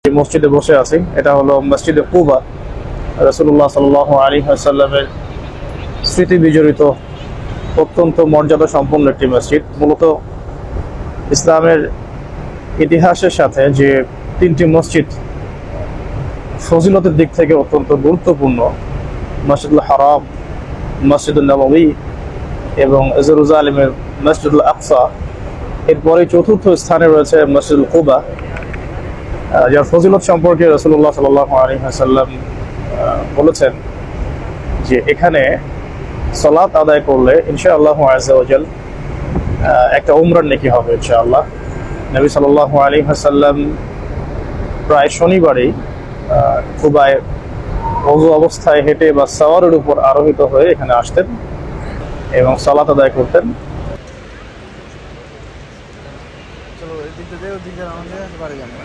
যে মসজিদে বসে আছি এটা হলো মসজিদে কুবা। রাসূলুল্লাহ সাল্লাল্লাহু আলাইহি ওয়াসাল্লামের স্মৃতি বিজড়িত অত্যন্ত মর্যাদা সম্পন্ন একটি মসজিদ। মূলত ইসলামের ইতিহাসের সাথে যে তিনটি মসজিদ ফজিলতের দিক থেকে অত্যন্ত গুরুত্বপূর্ণ, মসজিদুল হারাম, মসজিদুল নববী এবং জেরুজালেমের মসজিদুল আকসা, এরপরে চতুর্থ স্থানে রয়েছে মসজিদুল কুবা, যার ফজিলত সম্পর্কে রাসূলুল্লাহ সাল্লাল্লাহু আলাইহি ওয়াসাল্লাম বলেছেন যে এখানে সালাত আদায় করলে ইনশাআল্লাহ আযজা ওয়া জাল একটা উমরার নেকি হবে ইনশাআল্লাহ। নবী সাল্লাল্লাহু আলাইহি ওয়াসাল্লাম প্রায় শনিবারেই কুবায় ওযু অবস্থায় হেঁটে বা সাওয়ারের উপর আরোহিত হয়ে এখানে আসতেন এবং সালাত আদায় করতেন। চলো এদিকে আমাদের বাড়ি যাবে।